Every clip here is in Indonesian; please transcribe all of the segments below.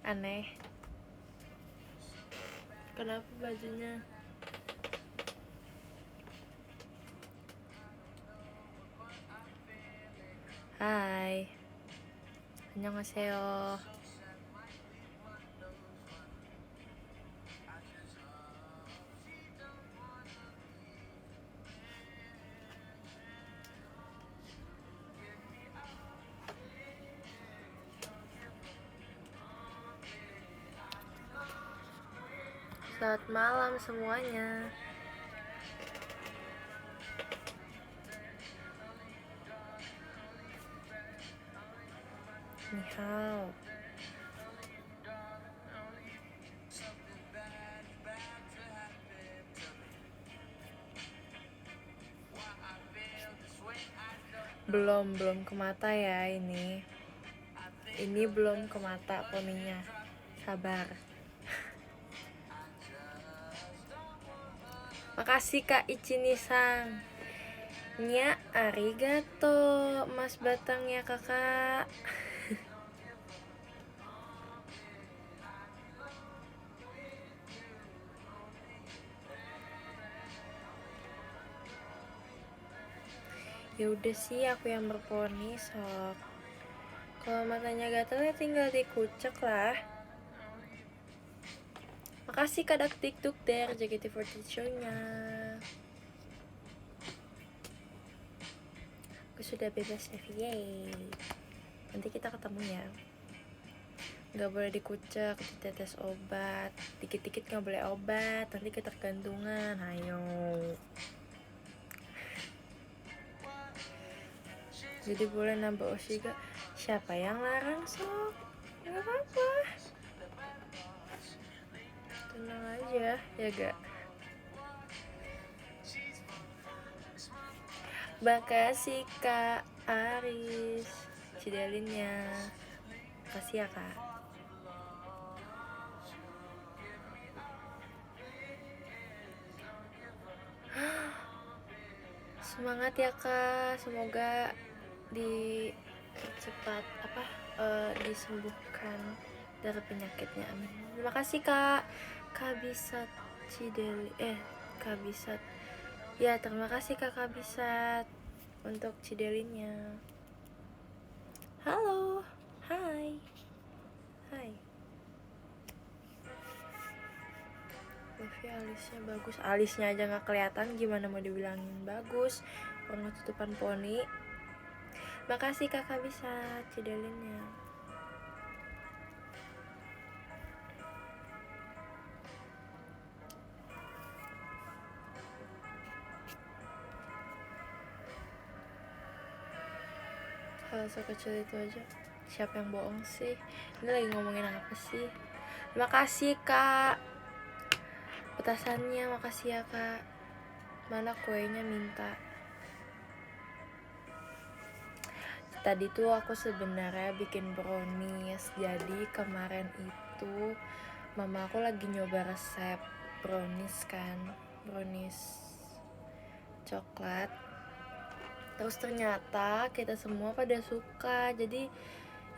Aneh. Kenapa bajunya? Hai. Annyeonghaseyo. Selamat malam semuanya. Ni hao. Belum ke mata ya ini. Ini belum ke mata poninya. Sabar. Makasih Kak Ichini-san. Nya arigato Mas Batangnya kakak. Ya udah sih aku yang berponi sok. Kalau matanya gatel ya tinggal dikucek lah. Makasih Kak TikTok der JKT48 show-nya. Aku sudah bebas yay. Nanti kita ketemu ya. Gak boleh dikucek, ditetes obat. Dikit-dikit gak boleh obat, nanti ketergantungan. Ayo. Jadi boleh nambah Oshiga. Siapa yang larang sok? Gak apa-apa. Tenang aja, ya gak? Makasih Kak Aris Cidelinnya. Makasih ya Kak. Semangat ya Kak. Semoga cepat disembuhkan dari penyakitnya, amin. Terima kasih Kak Kabisat Cideli Kabisat. Ya terima kasih Kak Kabisat untuk Cidelinnya. Halo. Hai. Levi alisnya bagus. Alisnya aja gak kelihatan, gimana mau dibilangin bagus? Warna tutupan poni. Makasih Kakak bisa Cidelinnya. Hal sekecil itu aja. Siapa yang bohong sih? Ini lagi ngomongin apa sih? Makasih Kak petasannya, makasih ya Kak. Mana kuenya minta. Tadi tuh aku sebenarnya bikin brownies. Jadi kemarin itu mama aku lagi nyoba resep brownies kan, brownies coklat. Terus ternyata kita semua pada suka. Jadi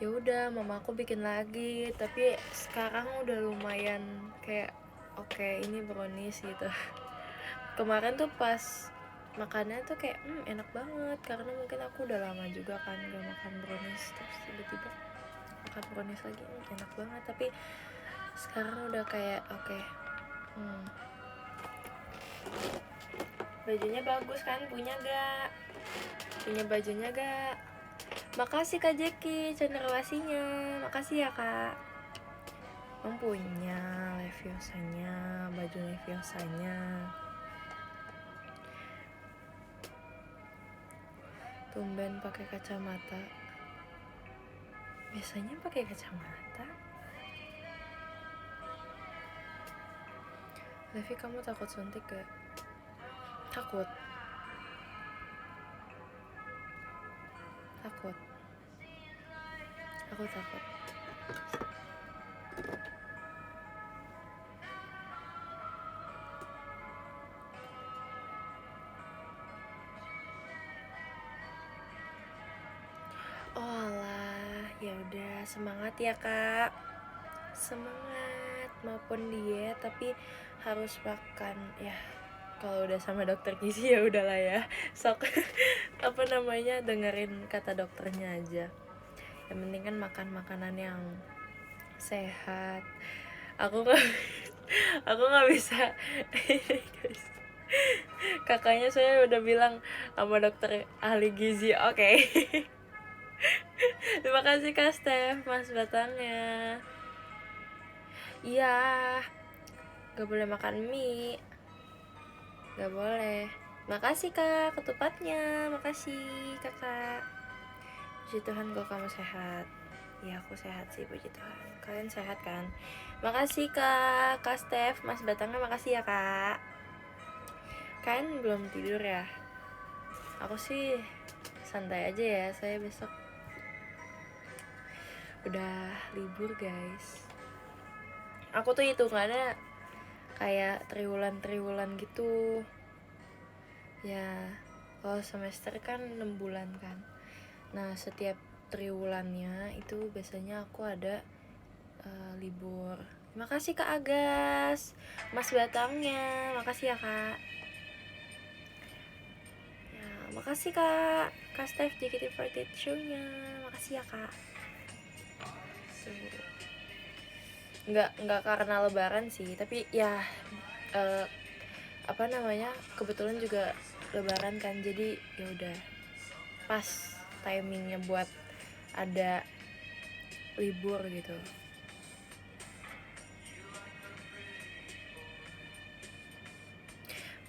ya udah mama aku bikin lagi. Tapi sekarang udah lumayan kayak oke, ini brownies gitu. Kemarin tuh pas makannya tuh kayak enak banget, karena mungkin aku udah lama juga kan gak makan brownies. Terus tiba-tiba makan brownies lagi, enak banget. Tapi sekarang udah kayak oke. Bajunya bagus kan, punya gak? Punya bajunya gak? Makasih Kak Jeki cenderawasinya. Makasih ya Kak. Punya Leviosanya, baju Leviosanya. Tumben pakai kacamata. Biasanya pakai kacamata. Levi, kamu takut suntik gak? Takut. Aku takut. Oh alah, ya udah semangat ya Kak. semangat maupun diet, tapi harus makan ya. Kalau udah sama dokter gizi ya udahlah ya, sok apa namanya, dengerin kata dokternya aja. Yang penting kan makan makanan yang sehat. Aku nggak bisa guys. Kakaknya saya udah bilang sama dokter ahli gizi. Oke. Terima kasih Kak Steph, Mas Batangnya. Iya, gak boleh makan mie, gak boleh. Makasih Kak ketupatnya, makasih Kakak. Puji Tuhan kalau kamu sehat. Ya aku sehat sih, puji Tuhan. Kalian sehat kan? Makasih Kak Steph, Mas Batangnya, makasih ya Kak. Kalian belum tidur ya? Aku sih santai aja ya, saya besok udah libur guys. Aku tuh hitungannya kayak triwulan gitu ya. Kalau semester kan 6 bulan kan. Nah setiap triwulannya itu biasanya aku ada libur. Makasih Kak Agas, Mas Batangnya, makasih ya Kak. Ya, makasih Kak Steph JKT48 show-nya, makasih ya Kak. Tuh. Nggak karena lebaran sih, tapi ya apa namanya, kebetulan juga lebaran kan, jadi ya udah pas timingnya buat ada libur gitu.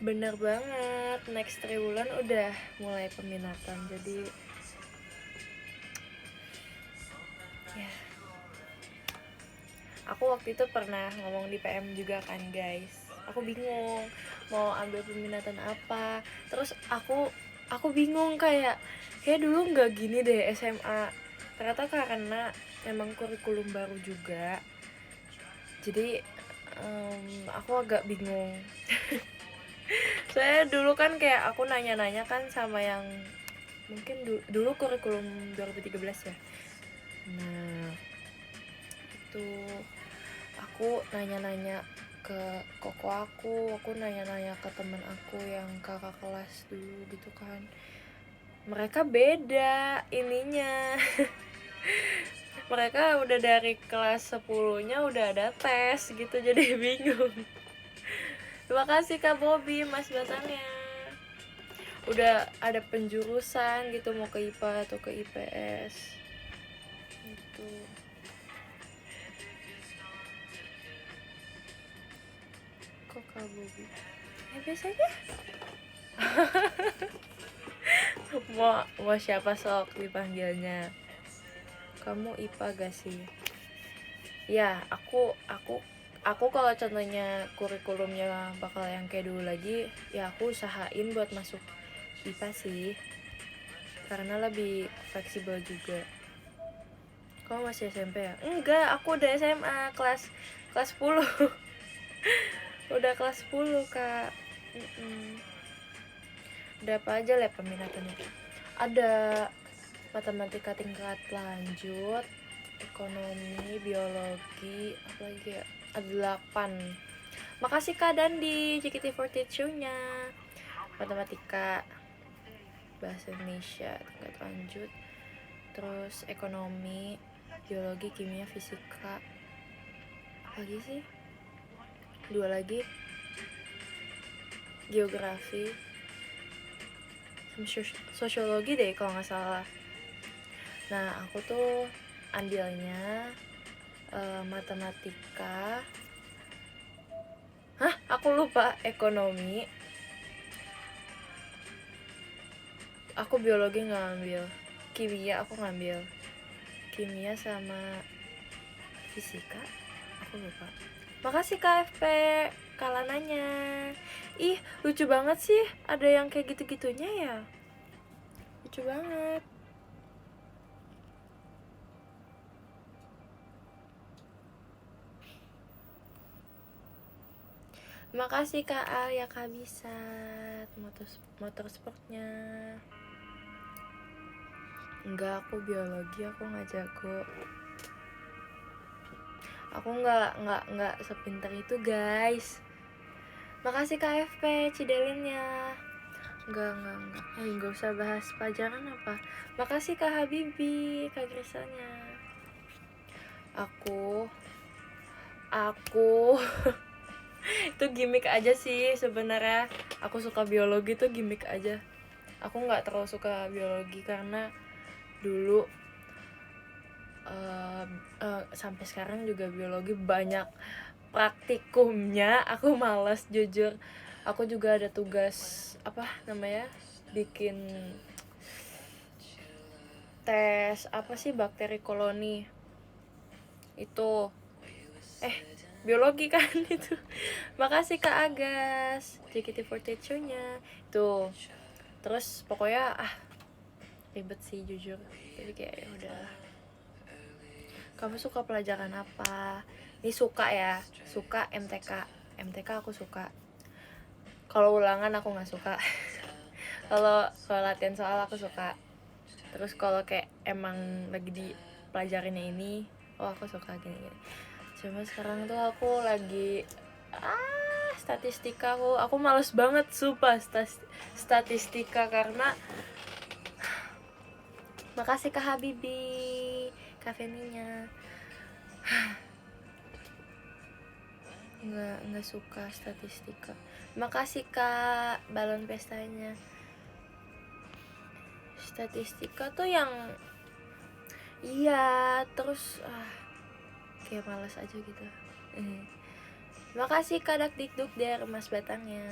Bener banget, next triwulan udah mulai peminatan, jadi ya. Aku waktu itu pernah ngomong di PM juga kan guys, aku bingung mau ambil peminatan apa. Terus aku bingung, kayak dulu nggak gini deh SMA. Ternyata karena emang kurikulum baru juga, jadi aku agak bingung. Saya dulu kan kayak aku nanya-nanya kan sama yang mungkin dulu kurikulum 2013 ya. Nah itu aku nanya-nanya ke koko aku nanya-nanya ke teman aku yang kakak kelas dulu gitu kan. Mereka beda ininya. Mereka udah dari kelas 10-nya udah ada tes gitu, jadi bingung. Terima kasih Kak Bobby, Mas Batangnya. Udah ada penjurusan gitu, mau ke IPA atau ke IPS gitu. Kok Kak Bobby? Ya biasa aja. mau siapa sok dipanggilnya? Kamu IPA gak sih? Ya, aku kalau contohnya kurikulumnya bakal yang kayak dulu lagi, ya aku usahain buat masuk IPA sih, karena lebih fleksibel juga. Kamu masih SMP ya? Enggak, aku udah SMA kelas 10. Udah kelas 10 Kak. Udah apa aja lah peminatannya? Ada matematika tingkat lanjut, ekonomi, biologi, apa lagi ya? Ada 8. Makasih Kak Dandi, JKT48 show-nya. Matematika, bahasa Indonesia tingkat lanjut, terus ekonomi, biologi, kimia, fisika, apa lagi sih? 2 lagi, geografi, sosiologi deh kalau nggak salah. Nah aku tuh ambilnya matematika, aku lupa, ekonomi, aku biologi nggak ngambil, kimia aku ngambil, kimia sama fisika aku lupa. Makasih KFP kalananya. Ih lucu banget sih, ada yang kayak gitu-gitunya ya, lucu banget. Makasih Kak Al ya, Kak Bisat motorsportnya. Enggak, aku biologi, aku nggak jago. Aku nggak sepintar itu guys. Makasih KFP Cidelinnya. Nggak usah bahas pelajaran apa. Makasih Kak Habibi, Kak Grisanya. Aku itu gimmick aja sih sebenarnya. Aku suka biologi tuh gimmick aja. Aku nggak terlalu suka biologi karena dulu sampai sekarang juga biologi banyak praktikumnya. Aku malas jujur. Aku juga ada tugas apa namanya, bikin tes apa sih, bakteri koloni itu biologi kan itu. Makasih Kak Agas, JKT48 nya tuh. Terus pokoknya ribet sih jujur, jadi kayak ya udah. Kamu suka pelajaran apa? Ini suka ya, suka MTK aku suka. Kalau ulangan aku nggak suka. kalau latihan soal aku suka. Terus kalau kayak emang lagi di pelajarinnya ini, aku suka gini. Cuma sekarang tuh aku lagi statistika. Aku males banget sumpah statistika karena makasih Kak Habibi, Kak Feninya. nggak suka statistika. Makasih Kak balon pestanya. Statistika tuh yang terus kayak males aja gitu. Makasih Kak Dakdikduk dari Mas Batangnya.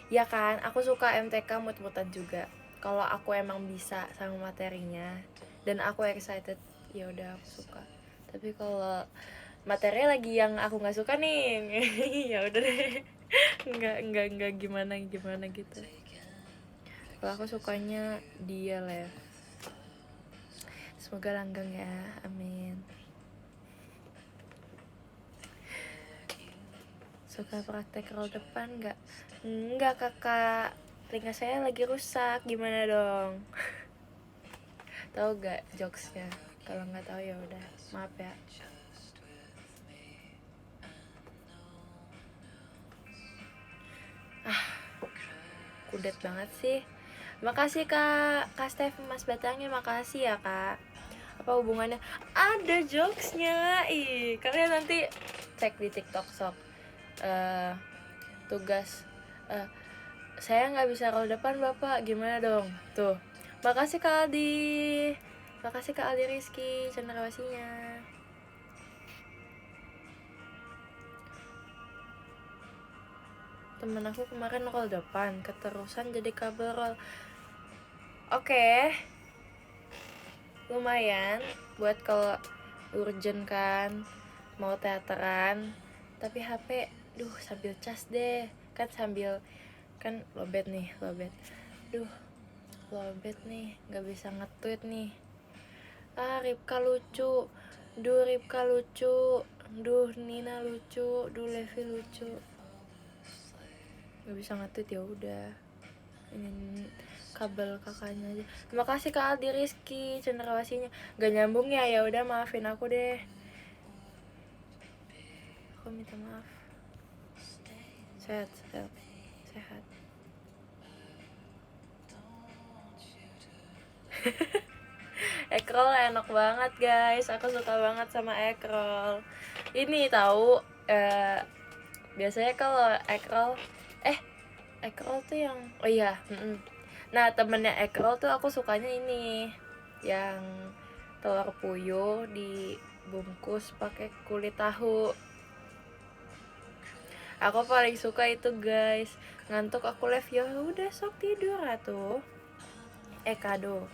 Ya kan, aku suka MTK mut-mutan juga. Kalau aku emang bisa sama materinya dan aku excited, ya udah aku suka. Tapi kalau materi lagi yang aku nggak suka nih, ya udah deh, nggak gimana gitu. Kalau aku sukanya dia lah. Semoga langgeng ya, amin. Suka praktek roll depan nggak? Enggak kakak, telinga saya lagi rusak, gimana dong? Tahu gak jokesnya? Kalau nggak tahu ya udah, maaf ya. Kudet banget sih. Makasih Kak Steph Mas Batangnya, makasih ya Kak. Apa hubungannya? Ada jokesnya. Kalian nanti cek di TikTok sok. Tugas saya nggak bisa roll depan Bapak, gimana dong? Tuh. Makasih Kak Aldi. Makasih Kak Aldi Rizky cendrawasinya. Temen aku kemarin roll depan, keterusan jadi kabel roll. Oke. Lumayan buat kalau urgent kan, mau teateran. Tapi HP, sambil cas deh. Kan lobet. Lobet nih, nggak bisa nge-tweet nih. Ripka lucu, Ripka lucu, Nina lucu, Levi lucu. Nggak bisa nge-tweet, ya udah. Ini kabel kakaknya aja. Terima kasih Kak Aldi Rizky cendrawasinya. Gak nyambung ya, ya udah maafin aku deh. Aku minta maaf. Sehat. Ekrol enak banget guys, aku suka banget sama ekrol. Ini tahu biasanya kalau ekrol tuh yang nah temennya ekrol tuh aku sukanya ini yang telur puyuh dibungkus pakai kulit tahu. Aku paling suka itu guys. Ngantuk aku live, ya udah sok tidur atuh. Kado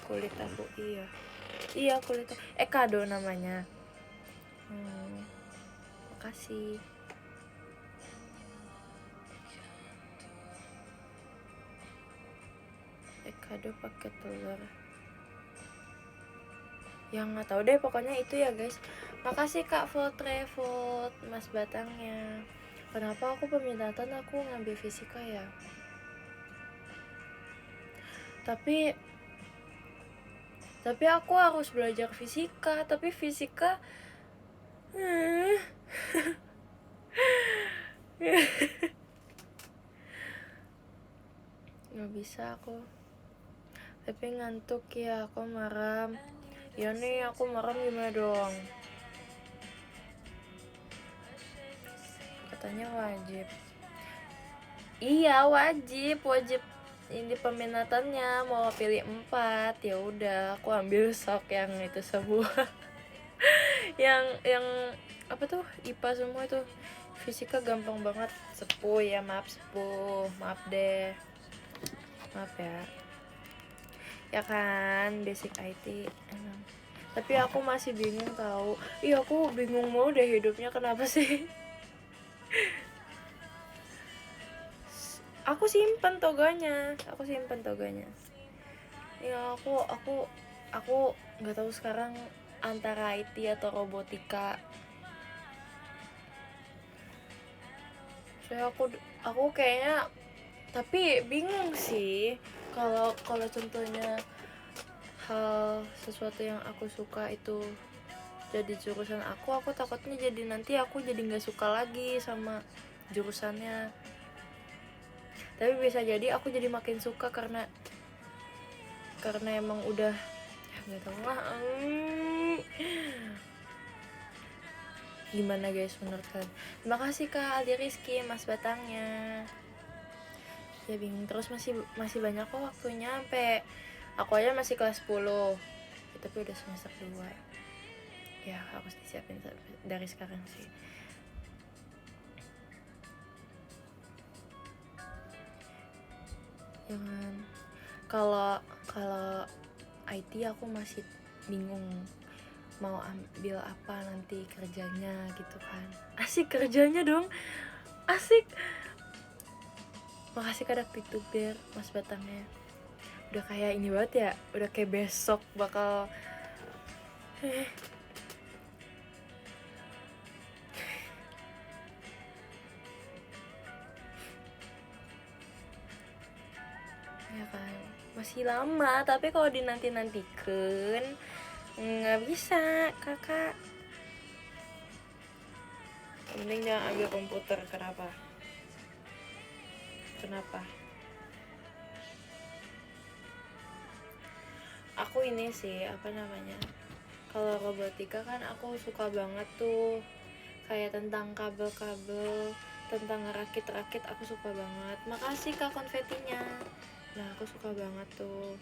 kulit tahu, iya kulit tahu, kado namanya. Makasih. Kado pakai telur. Yang nggak tahu deh, pokoknya itu ya guys. Makasih Kak Vote Mas Batangnya. Kenapa aku peminatan aku ngambil fisika ya? Tapi Tapi aku harus belajar fisika, tapi fisika nggak bisa aku. Tapi ngantuk ya, aku maram. Ya nih, aku maram gimana dong? Katanya wajib. Iya, wajib ini peminatannya mau pilih 4. Ya udah, aku ambil sok yang itu semua. yang apa tuh, IPA semua itu. Fisika gampang banget. Sepuh ya, maaf deh, maaf ya. Ya kan, basic IT emang. Tapi aku masih bingung tahu. Iya, aku bingung mau deh hidupnya, kenapa sih? Aku simpen toganya. Ya aku nggak tahu sekarang antara IT atau robotika. Soalnya aku kayaknya, tapi bingung sih kalau contohnya hal sesuatu yang aku suka itu jadi jurusan aku takutnya jadi nanti aku jadi nggak suka lagi sama jurusannya. Tapi bisa jadi aku jadi makin suka karena emang udah ya nggak tahu lah. Gimana guys menurut kalian? Terima kasih Kak Aldi Rizky, Mas Batangnya. Ya bingung terus, masih banyak kok waktunya, sampai aku aja masih kelas 10 ya, tapi udah semester 2 ya, harus disiapin dari sekarang sih. Jangan, kalau IT aku masih bingung mau ambil apa nanti kerjanya gitu kan. Asik kerjanya dong, asik. Makasih Kak Dakdikdukdir, Mas Batangnya. Udah kayak ini banget ya, udah kayak besok bakal ya kan, masih lama. Tapi kalau dinanti-nantikan nggak bisa kakak. Mending jangan ambil komputer. Kenapa? Aku ini sih, apa namanya, kalau robotika kan aku suka banget tuh, kayak tentang kabel-kabel, tentang ngerakit-rakit, aku suka banget. Makasih Kak konfetinya. Nah, aku suka banget tuh.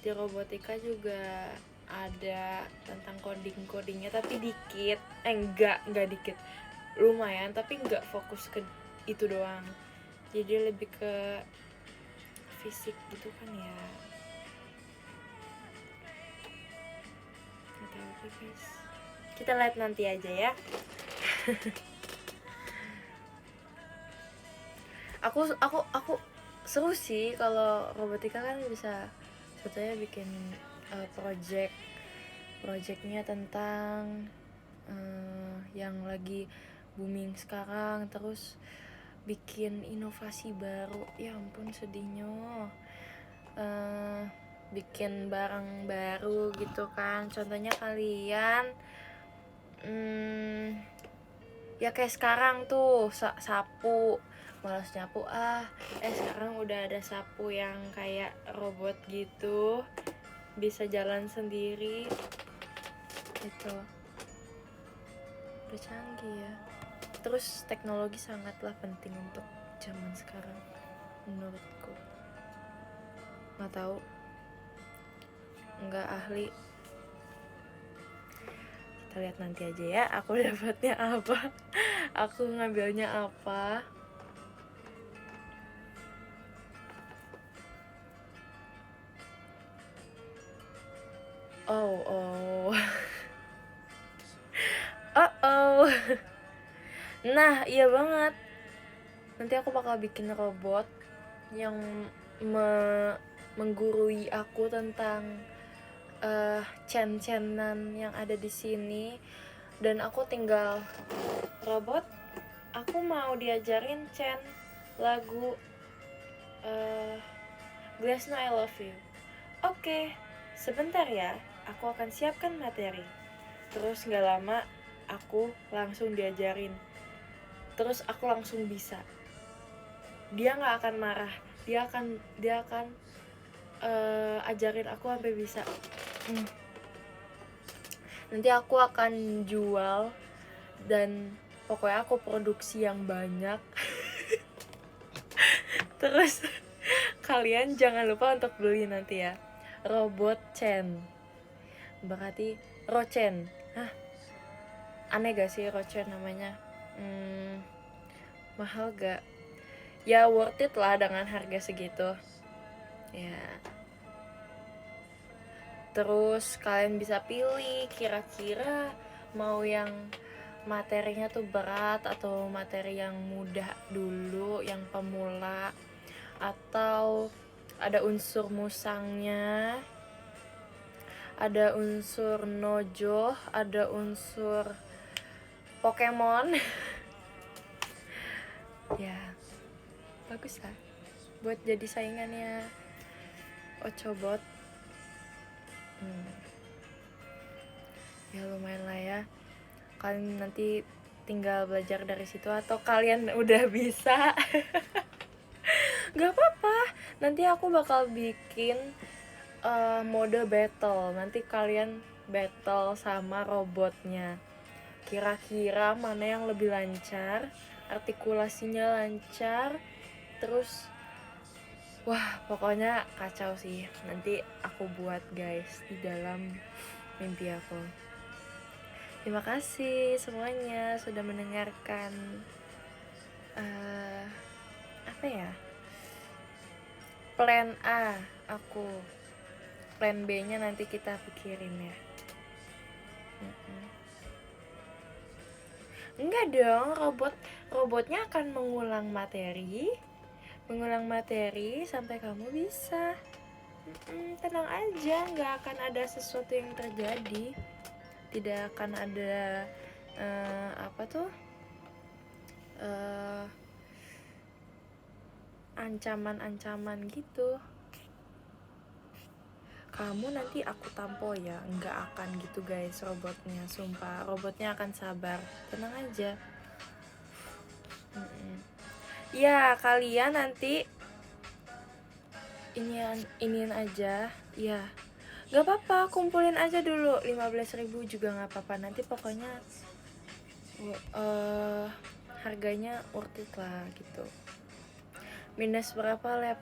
Di robotika juga ada tentang codingnya, tapi dikit. Enggak dikit, lumayan, tapi enggak fokus ke itu doang. Jadi lebih ke fisik gitu kan ya. Gak tahu guys, kita lihat nanti aja ya. aku seru sih kalau robotika kan, bisa sebetulnya bikin projectnya tentang yang lagi booming sekarang, terus bikin inovasi baru. Ya ampun sedihnya, bikin barang baru gitu kan. Contohnya kalian ya kayak sekarang tuh sapu, malas nyapu sekarang udah ada sapu yang kayak robot gitu, bisa jalan sendiri gitu. Udah canggih ya. Terus teknologi sangatlah penting untuk zaman sekarang menurutku. Nggak tahu, nggak ahli, kita lihat nanti aja ya aku dapatnya apa, aku ngambilnya apa. Nah iya banget, nanti aku bakal bikin robot yang menggurui aku tentang chan-chanan yang ada di sini. Dan aku tinggal, robot, aku mau diajarin chan lagu Glassno I Love You. Oke, sebentar ya. aku akan siapkan materi. Terus gak lama aku langsung diajarin. Terus aku langsung bisa. Dia gak akan marah. Dia akan ajarin aku sampai bisa. Nanti aku akan jual dan pokoknya aku produksi yang banyak. Terus kalian jangan lupa untuk beli nanti ya. Robot Chen. Berarti Rochen. Aneh gak sih Rochen namanya? Mahal gak? Ya worth it lah dengan harga segitu. Ya. Terus kalian bisa pilih kira-kira mau yang materinya tuh berat atau materi yang mudah dulu, yang pemula, atau ada unsur musangnya, ada unsur nojo, ada unsur Pokemon. Ya bagus lah buat jadi saingannya Ochobot. Ya lumayan lah ya, kalian nanti tinggal belajar dari situ atau kalian udah bisa. Gak apa-apa, nanti aku bakal bikin mode battle. Nanti kalian battle sama robotnya, kira-kira mana yang lebih lancar, artikulasinya lancar. Terus wah pokoknya kacau sih. Nanti aku buat guys di dalam mimpi aku. Terima kasih semuanya sudah mendengarkan apa ya, plan A aku. Plan B nya nanti kita pikirin ya. Enggak dong, robotnya akan mengulang materi sampai kamu bisa. Tenang aja, nggak akan ada sesuatu yang terjadi, tidak akan ada ancaman-ancaman gitu. Kamu nanti aku tampo ya, nggak akan gitu guys robotnya, sumpah robotnya akan sabar, tenang aja. Ya kalian nanti iniin aja ya, nggak apa-apa, kumpulin aja dulu 15.000 juga nggak apa-apa, nanti pokoknya harganya worth it lah gitu. Minus berapa lab?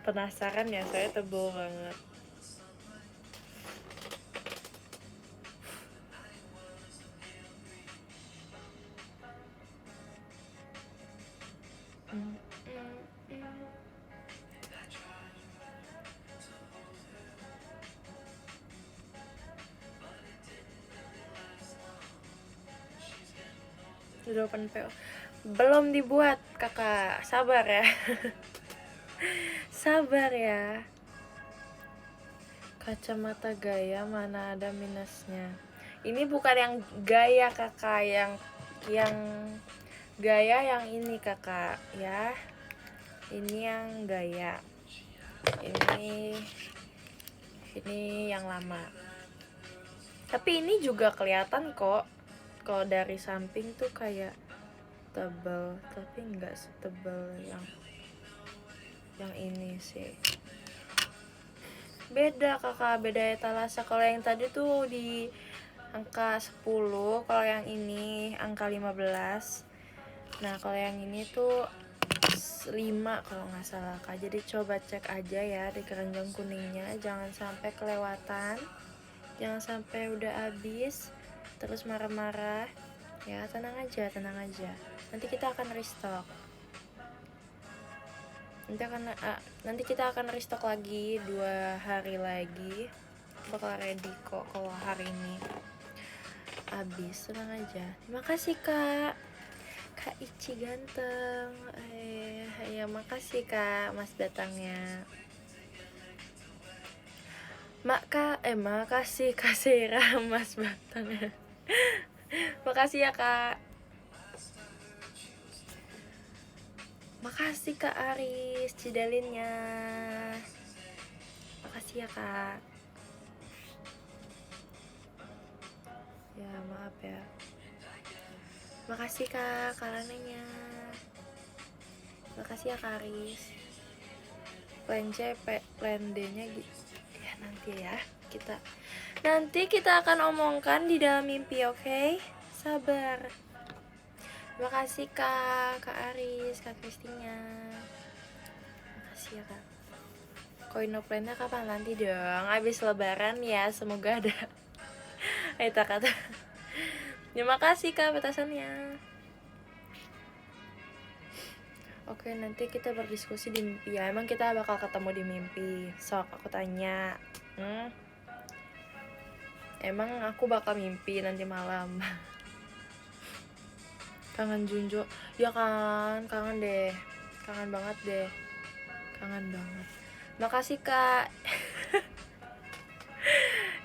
Penasaran ya, saya tebel banget. Sudah open PO, belum dibuat kakak, sabar ya. Sabar ya. Kacamata gaya mana ada minusnya. Ini bukan yang gaya kakak, yang gaya yang ini kakak ya. Ini yang gaya. Ini yang lama. Tapi ini juga kelihatan kok. Kalau dari samping tuh kayak tebal, tapi nggak setebal yang ini sih. Beda kakak, beda etalase. Kalau yang tadi tuh di angka 10, kalau yang ini angka 15. Nah kalau yang ini tuh 5 kalau nggak salah kak. Jadi coba cek aja ya di keranjang kuningnya, jangan sampai kelewatan, jangan sampai udah habis terus marah-marah ya. Tenang aja, nanti kita akan restock. Nanti kita akan restock lagi 2 hari lagi, bakal ready kok kalau hari ini habis. Tenang aja. Terima kasih kak Ici ganteng. Ya makasih kak mas datangnya. Makasih kak Sera mas datangnya. Makasih ya kak. Makasih kak Aris Cidalinnya. Makasih ya kak. Ya maaf ya. Makasih Kak Kalananya. Makasih ya Karis. Plan C, plan D nya ya nanti ya. Nanti kita akan omongkan di dalam mimpi, oke? Sabar. Terima kasih Kak Aris, Kak Kristinya. Makasih ya Kak. Koino plan-nya kapan? Nanti dong, abis lebaran ya, semoga ada. Kata. Terima kasih Kak petasannya. Oke, nanti kita berdiskusi di mimpi ya. Emang kita bakal ketemu di mimpi. Sok, aku tanya. Emang aku bakal mimpi nanti malam. Kangen Junjo. Ya kan, kangen deh. Kangen banget deh. Kangen banget. Makasih Kak.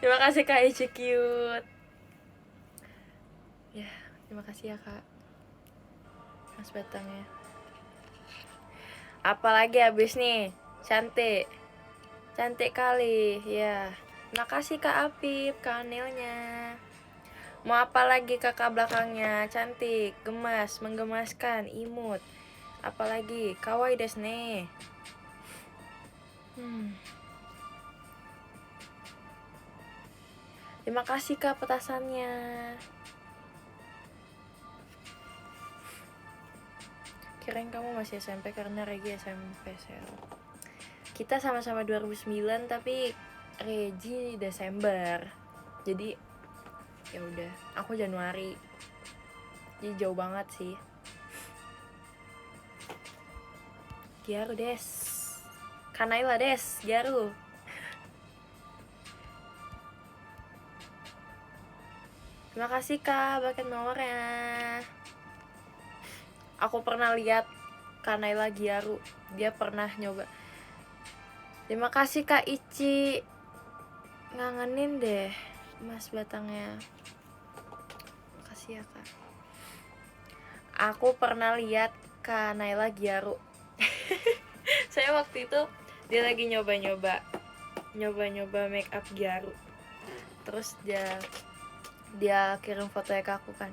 Terima kasih Kak Ici cute. Ya, terima kasih ya Kak. Mas batangnya. Apalagi habis nih, cantik kali ya. Makasih Kak Apip, Kak Anilnya. Mau apa lagi kakak belakangnya? Cantik, gemas, menggemaskan, imut. Apalagi kawaii desu ne. Terima kasih Kak petasannya. Kirain kamu masih SMP karena Regi SMP sel. Kita sama-sama 2009 tapi Regi Desember. Jadi ya udah, aku Januari. Jadi jauh banget sih. Gyaru des. Kanaila des, Gyaru. Terima kasih Kak bucket nomornya. Aku pernah lihat Kanaila Gyaru, dia pernah nyoba. Terima kasih Kak Ici. Ngangenin deh Mas batangnya. Makasih ya Kak. Aku pernah lihat Kanaila Gyaru. Saya waktu itu dia lagi nyoba make up Gyaru. Terus dia kirim fotonya ke aku kan.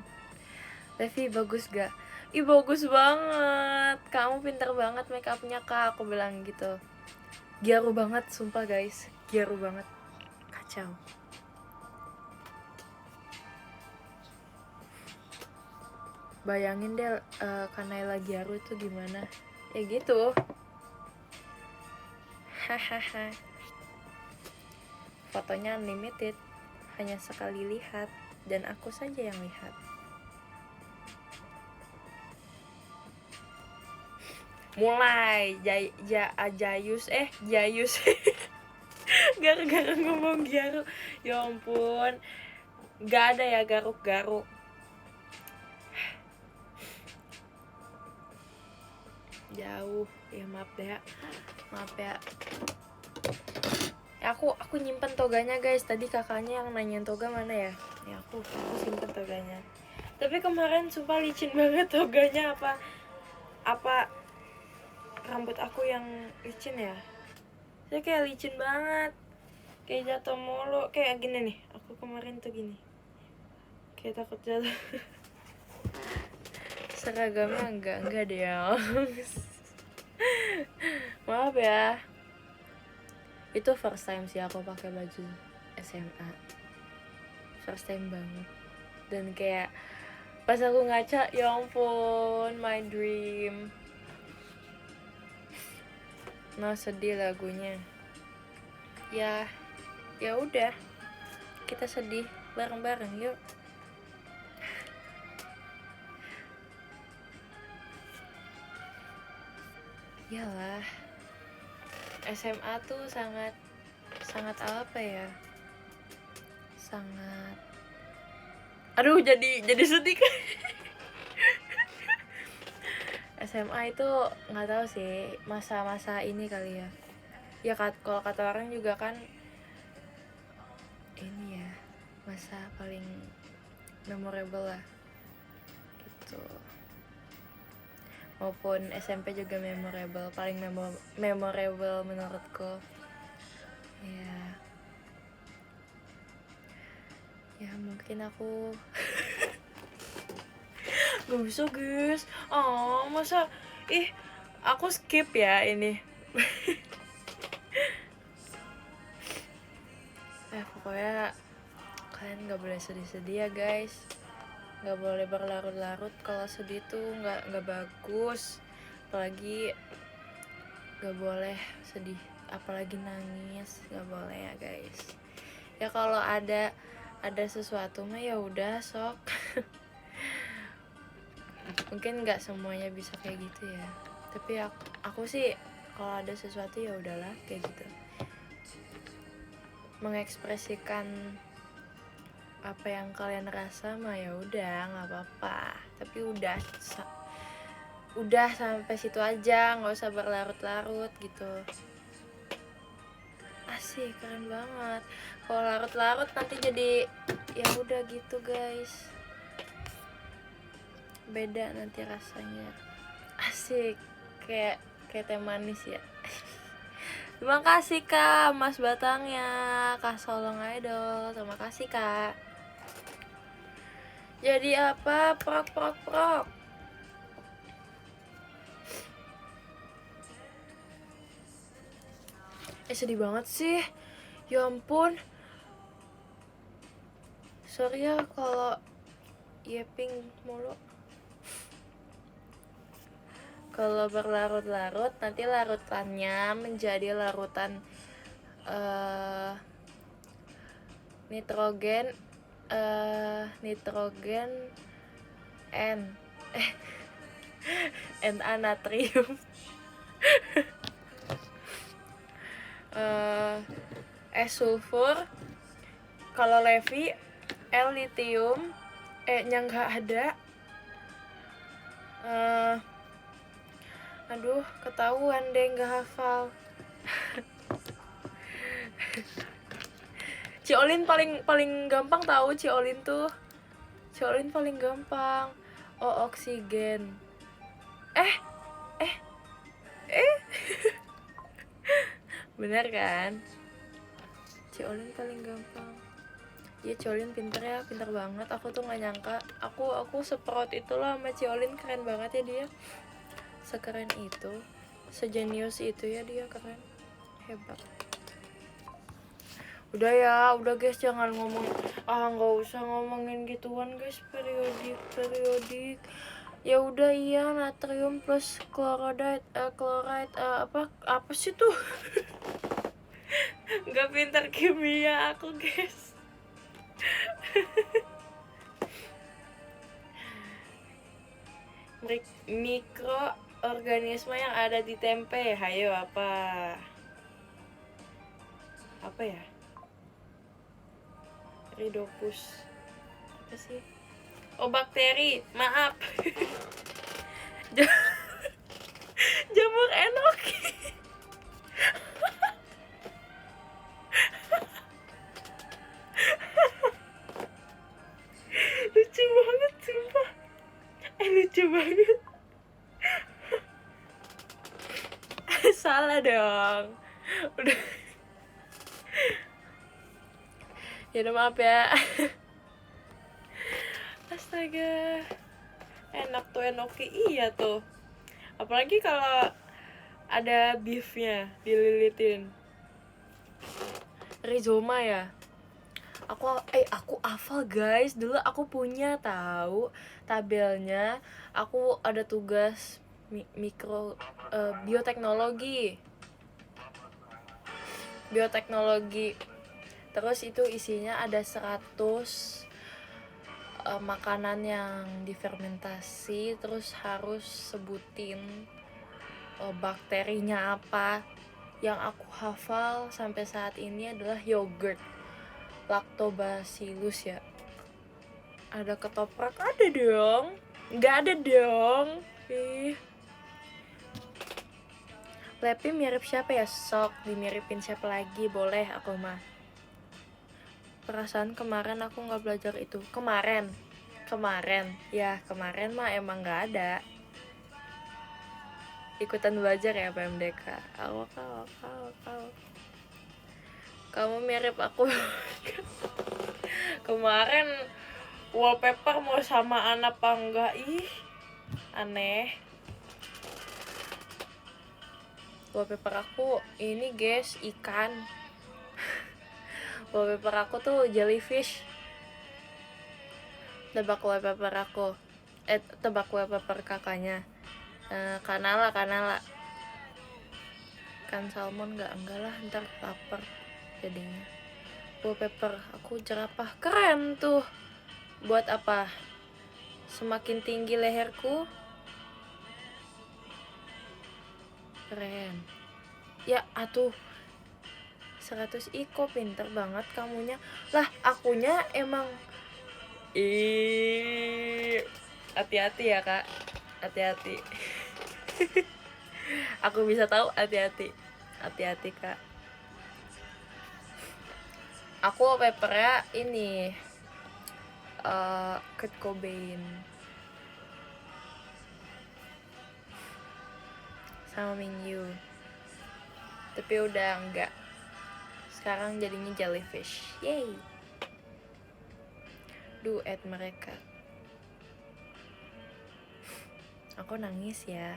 Levi bagus gak? Ih bagus banget, kamu pintar banget make upnya Kak, aku bilang gitu. Gyaru banget sumpah guys, gyaru banget, kacau. Bayangin deh Kanaila Gyaru itu gimana. Ya gitu. Hahaha. Fotonya unlimited, hanya sekali lihat dan aku saja yang lihat. Mulai Jayus gara-gara ngomong Gyaru. Ya ampun, gak ada ya garuk-garuk. Jauh ya, maaf ya. Aku nyimpen toganya guys. Tadi kakaknya yang nanyain toga mana ya. Ya aku simpen toganya. Tapi kemarin sumpah licin banget toganya. Apa rambut aku yang licin ya? Saya kayak licin banget, kayak jatuh mulu, kayak gini nih. Aku kemarin tuh gini, kayak takut jatuh. Seragamnya enggak deh ya. Maaf ya. Itu first time sih aku pakai baju SMA. First time banget. Dan kayak pas aku ngaca, ya ampun, my dream. Nah sedih lagunya. Ya udah, kita sedih bareng-bareng yuk. Iyalah, SMA tuh sangat apa ya? Sangat. Aduh, jadi sedih kan. SMA itu nggak tahu sih, masa-masa ini kali ya. Ya kalau kata orang juga kan ini ya, masa paling memorable lah gitu. Maupun SMP juga memorable, paling memorable menurutku. Ya Ya mungkin aku gak bisa guys. Oh masa aku skip ya ini. Pokoknya kalian gak boleh sedih-sedih ya guys, gak boleh berlarut-larut. Kalau sedih tuh nggak bagus, apalagi gak boleh sedih, apalagi nangis gak boleh ya guys. Ya kalau ada sesuatu mah ya udah sok. Mungkin nggak semuanya bisa kayak gitu ya, tapi aku sih kalau ada sesuatu ya udahlah kayak gitu, mengekspresikan apa yang kalian rasa mah ya udah nggak apa-apa, tapi udah sampai situ aja, nggak usah berlarut-larut gitu. Asik, keren banget. Kalau larut-larut nanti jadi ya udah gitu guys, beda nanti rasanya. Asik, kayak teh manis ya. Terima kasih Kak Mas Batangnya, Kak Solong Idol, terima kasih Kak. Jadi apa? Prok. Sedih banget sih. Ya ampun. Sorry ya kalau yeping mulu. Kalau berlarut-larut nanti larutannya menjadi larutan nitrogen Na natrium sulfur. Kalau Levi L litium nya nggak ada. Aduh ketahuan deh nggak hafal. Ciolin paling gampang tahu. Ciolin paling gampang. Oksigen. Bener kan? Ciolin paling gampang. Iya Ciolin pinter ya, pinter banget. Aku tuh nggak nyangka. Aku seprout itulah sama Ciolin, keren banget ya dia. Sekeren itu, sejenius itu ya dia, keren, hebat. Udah ya, udah guys, jangan ngomong, nggak usah ngomongin gituan guys, periodik. Ya udah iya, natrium plus chloride apa sih tuh? Nggak pintar kimia aku guys. Mikroorganisme yang ada di tempe, hayo apa ya? Ridopus apa sih? Oh bakteri, maaf. Jamur enoki. Lucu banget sumpah. Lucu banget. Salah dong. Udah. Ya udah maaf ya. Astaga. Enak tuh enoki, iya tuh. Apalagi kalau ada beefnya dililitin. Rhizoma ya. Aku hafal guys, dulu aku punya tahu tabelnya. Aku ada tugas bioteknologi. Terus itu isinya ada 100 makanan yang difermentasi, terus harus sebutin bakterinya apa. Yang aku hafal sampai saat ini adalah yogurt, lactobacillus ya. Ada ketoprak, ada dong. Nggak ada dong. Lepi mirip siapa ya? Sok dimiripin siapa lagi, boleh aku mah. Perasaan kemarin aku nggak belajar itu. Kemarin mah emang nggak ada. Ikutan belajar ya PMDK. Kamu mirip aku. Kemarin wallpaper mau samaan apa enggak, ih aneh. Wallpaper aku ini guys, ikan. Wallpaper aku tuh jellyfish. Tebak wallpaper aku. Tebak wallpaper kakaknya. Kanala. Kan salmon enggak lah, ntar lapar jadinya. Wallpaper aku jerapah, keren tuh. Buat apa? Semakin tinggi leherku, keren. Ya atuh 100 iko, pinter banget kamunya. Lah akunya emang hati-hati ya kak, hati-hati. Aku bisa tahu, hati-hati kak. Aku papernya ini Kurt Cobain sama Mingyu, tapi udah enggak. Sekarang jadinya jellyfish. Yay. Duet mereka. Aku nangis ya.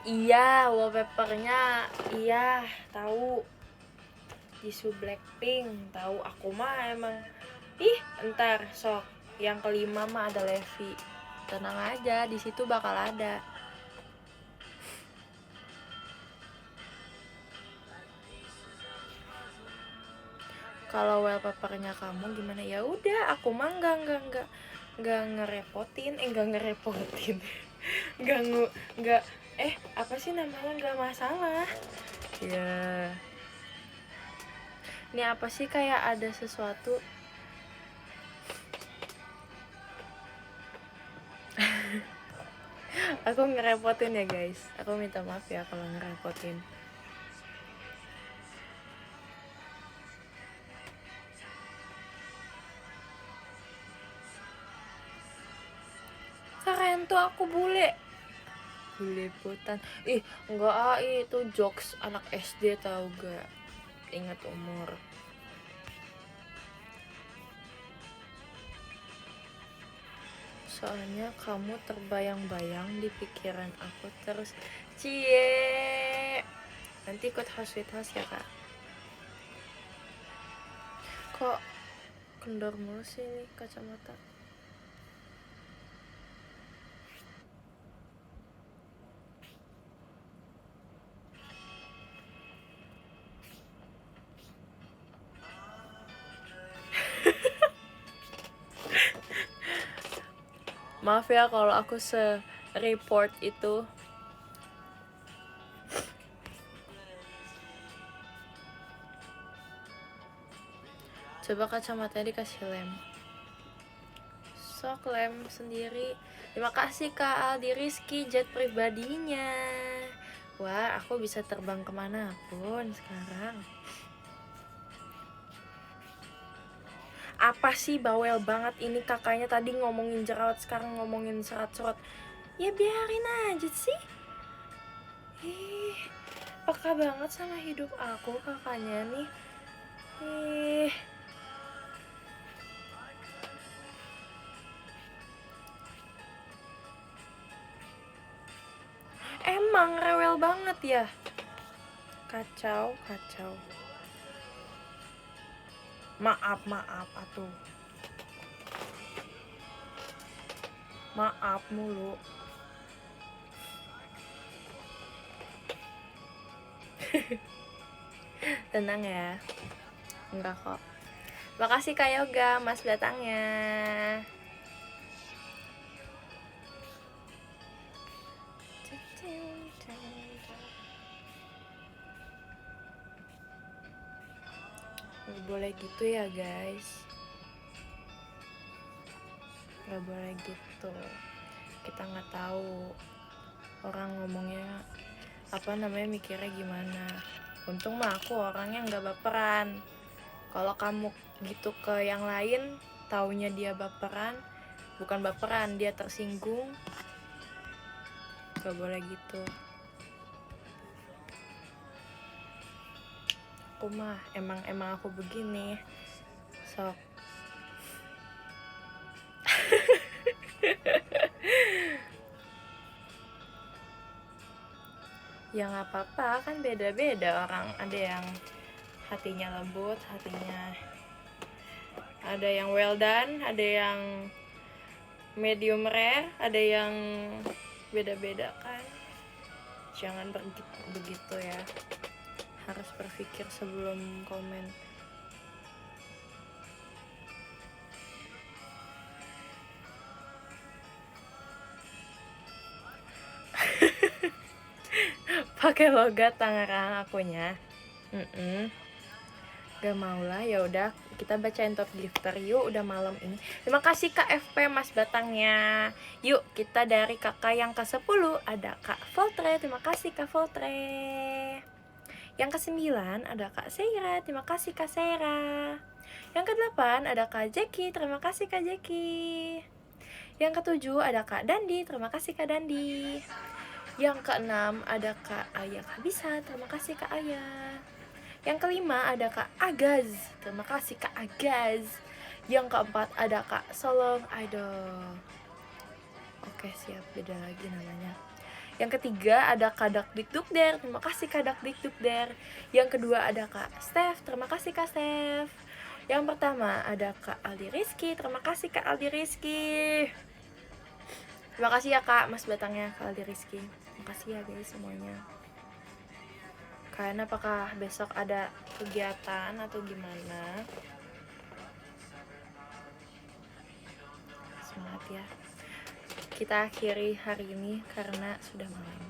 Iya, wallpapernya iya, tahu. Jisoo Blackpink, tahu. Aku mah emang entar sok yang kelima mah ada Levi. Tenang aja, di situ bakal ada. Kalau wallpapernya kamu gimana? Ya udah, aku mah enggak ngerepotin, enggak apa sih namanya, enggak masalah. Ya. Ini apa sih, kayak ada sesuatu. Aku ngerepotin ya guys. Aku minta maaf ya kalau ngerepotin. Keren tuh aku bule putan. Enggak, itu jokes anak SD tau gak? Ingat umur. Soalnya kamu terbayang-bayang di pikiran aku terus. Cie. Nanti ikut Sweet House ya kak. Kok kendor mulu sih nih kacamata. Maaf ya kalau aku se-report itu. Coba kacamatanya dikasih lem. Sok lem sendiri. Terima kasih Kak Aldi Rizky, jet pribadinya. Wah, aku bisa terbang kemanapun sekarang. Apa sih bawel banget ini kakaknya, tadi ngomongin jerawat, sekarang ngomongin serat-serat. Ya biarin aja sih. Peka banget sama hidup aku kakaknya nih. Emang rewel banget ya. Kacau. Maaf atuh. Maaf mulu. Tenang ya. Enggak kok. Makasih Kak Yoga, Mas datangnya. Gak boleh gitu ya guys. Gak boleh gitu. Kita nggak tahu orang ngomongnya mikirnya gimana. Untung mah aku orangnya nggak baperan. Kalau kamu gitu ke yang lain, taunya dia baperan, bukan baperan, dia tersinggung. gak boleh gitu. Aku mah emang aku begini, sok. Ya nggak apa-apa, kan beda-beda orang. Ada yang hatinya lembut, ada yang well done, ada yang medium rare, ada yang beda-beda kan. Jangan begitu ya, harus berpikir sebelum komen. Pakai logat Tangerang akunya. Gak mau lah, ya udah kita bacain top gifter yuk, udah malam ini. Terima kasih Kak FP Mas Batangnya. Yuk kita dari kakak yang ke-10 ada Kak Voltre, terima kasih Kak Voltre. Yang ke-9 ada Kak Seira, terima kasih Kak Seira. Yang ke-8 ada Kak Jeki, terima kasih Kak Jeki. Yang ke-7 ada Kak Dandi, terima kasih Kak Dandi. Yang ke-6 ada Kak Ayah Bisa, terima kasih Kak Ayah. Yang ke-5 ada Kak Agaz, terima kasih Kak Agaz. Yang ke-4 ada Kak Solong Idol. Oke siap, beda lagi namanya. Yang ketiga ada Kak Dakdikdukder, terima kasih Kak Dakdikdukder. Yang kedua ada Kak Steph, terima kasih Kak Steph. Yang pertama ada Kak Aldi Rizky, terima kasih Kak Aldi Rizky. Terima kasih ya Kak Mas Batangnya, Kak Aldi Rizky. Terima kasih ya guys semuanya. Kalian apakah besok ada kegiatan atau gimana? Semangat ya. Kita akhiri hari ini karena sudah malam.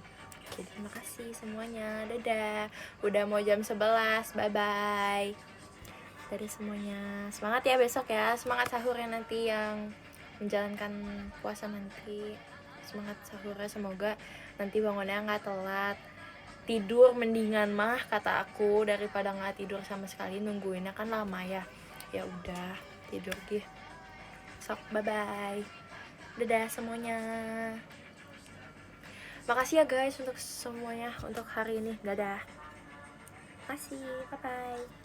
Jadi terima kasih semuanya. Dadah. Udah mau jam 11. Bye-bye. Dadah semuanya. Semangat ya besok ya. Semangat sahurnya nanti yang menjalankan puasa nanti. Semangat sahurnya, semoga nanti bangunnya nggak telat. Tidur mendingan mah kata aku daripada nggak tidur sama sekali, nungguinnya kan lama ya. Ya udah tidur gih. Sok, bye bye. Dadah semuanya. Makasih ya guys untuk semuanya untuk hari ini. Dadah. Makasih, bye bye.